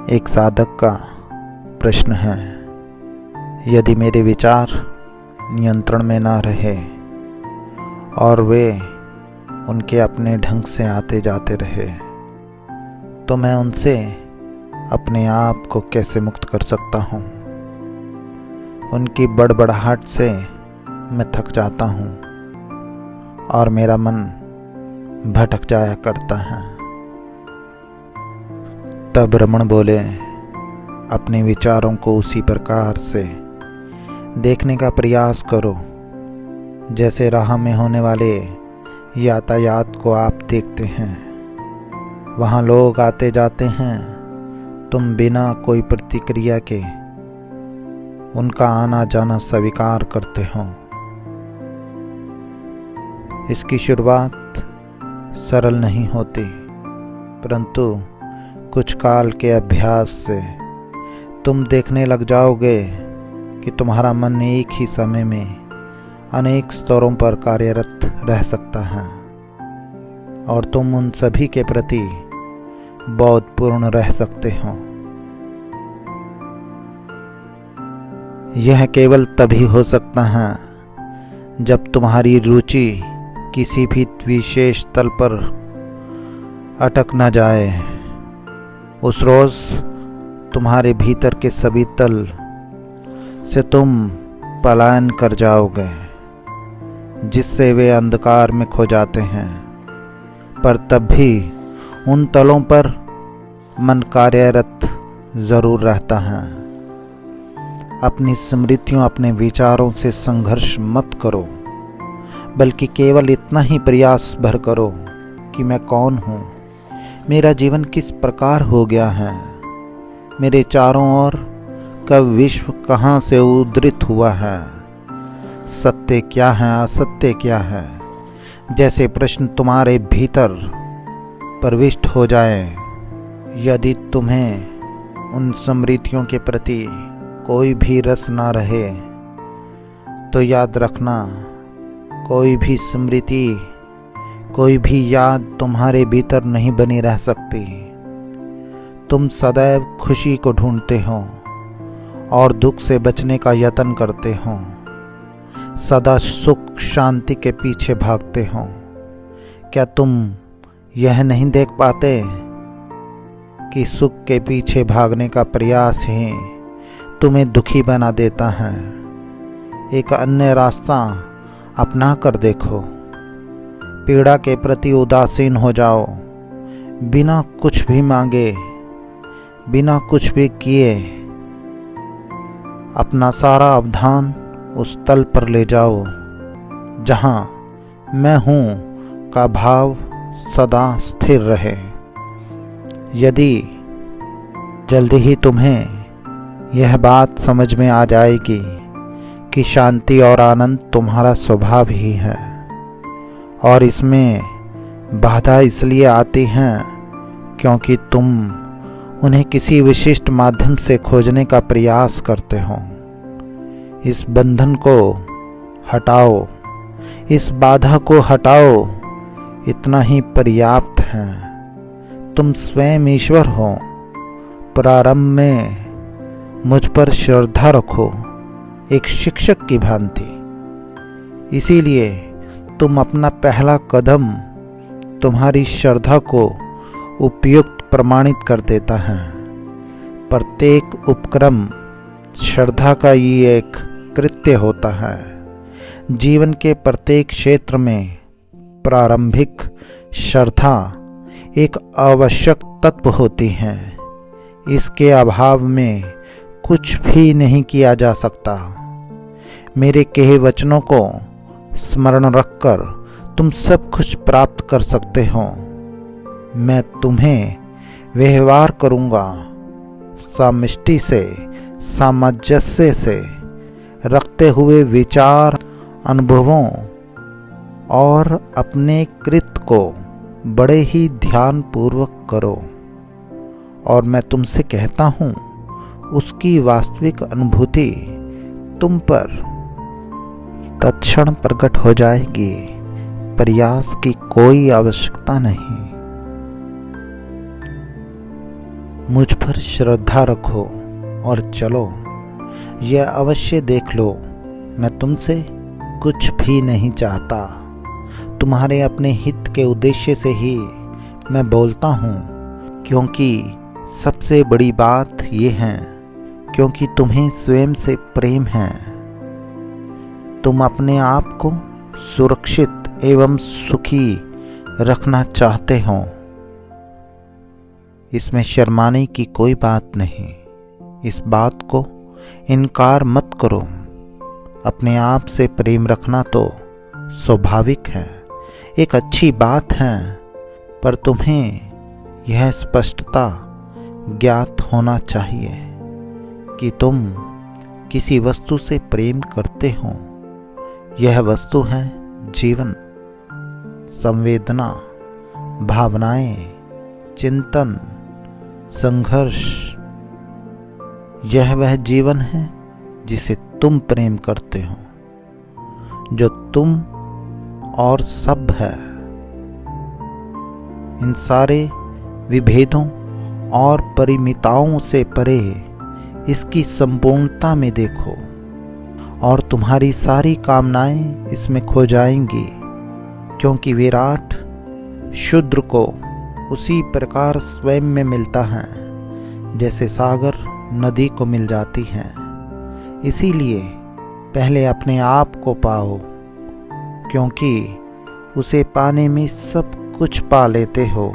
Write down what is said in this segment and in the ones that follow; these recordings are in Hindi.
एक साधक का प्रश्न है, यदि मेरे विचार नियंत्रण में ना रहे और वे उनके अपने ढंग से आते जाते रहे, तो मैं उनसे अपने आप को कैसे मुक्त कर सकता हूँ। उनकी बड़बड़ाहट से मैं थक जाता हूँ और मेरा मन भटक जाया करता है। तब रमण बोले, अपने विचारों को उसी प्रकार से देखने का प्रयास करो जैसे राह में होने वाले यातायात को आप देखते हैं। वहाँ लोग आते जाते हैं, तुम बिना कोई प्रतिक्रिया के उनका आना जाना स्वीकार करते हो। इसकी शुरुआत सरल नहीं होती, परंतु कुछ काल के अभ्यास से तुम देखने लग जाओगे कि तुम्हारा मन एक ही समय में अनेक स्तरों पर कार्यरत रह सकता है और तुम उन सभी के प्रति बोधपूर्ण रह सकते हो। यह केवल तभी हो सकता है जब तुम्हारी रुचि किसी भी विशेष तल पर अटक न जाए। उस रोज तुम्हारे भीतर के सभी तल से तुम पलायन कर जाओगे, जिससे वे अंधकार में खो जाते हैं। पर तब भी उन तलों पर मन कार्यरत जरूर रहता है। अपनी स्मृतियों, अपने विचारों से संघर्ष मत करो, बल्कि केवल इतना ही प्रयास भर करो कि मैं कौन हूँ, मेरा जीवन किस प्रकार हो गया है, मेरे चारों ओर का विश्व कहाँ से उद्धृत हुआ है, सत्य क्या है, असत्य क्या है। जैसे प्रश्न तुम्हारे भीतर प्रविष्ट हो जाए। यदि तुम्हें उन स्मृतियों के प्रति कोई भी रस ना रहे, तो याद रखना, कोई भी स्मृति, कोई भी याद तुम्हारे भीतर नहीं बनी रह सकती। तुम सदैव खुशी को ढूंढते हो और दुख से बचने का यत्न करते हो। सदा सुख शांति के पीछे भागते हो। क्या तुम यह नहीं देख पाते कि सुख के पीछे भागने का प्रयास ही तुम्हें दुखी बना देता है? एक अन्य रास्ता अपना कर देखो। पीड़ा के प्रति उदासीन हो जाओ, बिना कुछ भी मांगे, बिना कुछ भी किए अपना सारा अवधान उस तल पर ले जाओ जहां मैं हूं का भाव सदा स्थिर रहे। यदि जल्दी ही तुम्हें यह बात समझ में आ जाएगी कि शांति और आनंद तुम्हारा स्वभाव ही है और इसमें बाधा इसलिए आती है क्योंकि तुम उन्हें किसी विशिष्ट माध्यम से खोजने का प्रयास करते हो। इस बंधन को हटाओ, इस बाधा को हटाओ, इतना ही पर्याप्त है। तुम स्वयं ईश्वर हो। प्रारंभ में मुझ पर श्रद्धा रखो, एक शिक्षक की भांति। इसीलिए तुम अपना पहला कदम तुम्हारी श्रद्धा को उपयुक्त प्रमाणित कर देता है। प्रत्येक उपक्रम श्रद्धा का ही एक कृत्य होता है। जीवन के प्रत्येक क्षेत्र में प्रारंभिक श्रद्धा एक आवश्यक तत्व होती है। इसके अभाव में कुछ भी नहीं किया जा सकता। मेरे कहे वचनों को स्मरण रखकर तुम सब कुछ प्राप्त कर सकते हो। मैं तुम्हें व्यवहार करूँगा, समष्टि से, सामंजस्य से रखते हुए विचार, अनुभवों और अपने कृत्य को बड़े ही ध्यान पूर्वक करो। और मैं तुमसे कहता हूँ, उसकी वास्तविक अनुभूति तुम पर तत्क्षण प्रकट हो जाएगी। प्रयास की कोई आवश्यकता नहीं। मुझ पर श्रद्धा रखो और चलो। यह अवश्य देख लो, मैं तुमसे कुछ भी नहीं चाहता। तुम्हारे अपने हित के उद्देश्य से ही मैं बोलता हूँ, क्योंकि सबसे बड़ी बात ये है, क्योंकि तुम्हें स्वयं से प्रेम है। तुम अपने आप को सुरक्षित एवं सुखी रखना चाहते हो। इसमें शर्माने की कोई बात नहीं। इस बात को इनकार मत करो। अपने आप से प्रेम रखना तो स्वाभाविक है, एक अच्छी बात है, पर तुम्हें यह स्पष्टता ज्ञात होना चाहिए कि तुम किसी वस्तु से प्रेम करते हो। यह वस्तु है जीवन, संवेदना, भावनाएं, चिंतन, संघर्ष। यह वह जीवन है जिसे तुम प्रेम करते हो, जो तुम और सब है। इन सारे विभेदों और परिमिताओं से परे इसकी संपूर्णता में देखो और तुम्हारी सारी कामनाएं इसमें खो जाएंगी, क्योंकि विराट शूद्र को उसी प्रकार स्वयं में मिलता है जैसे सागर नदी को मिल जाती है। इसीलिए पहले अपने आप को पाओ, क्योंकि उसे पाने में सब कुछ पा लेते हो।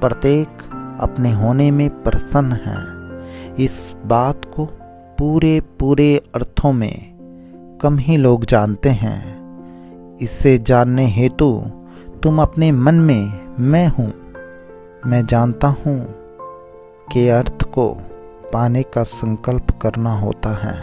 प्रत्येक अपने होने में प्रसन्न है। इस बात को पूरे अर्थों में कम ही लोग जानते हैं। इससे जानने हेतु तुम अपने मन में मैं हूँ, मैं जानता हूँ के अर्थ को पाने का संकल्प करना होता है।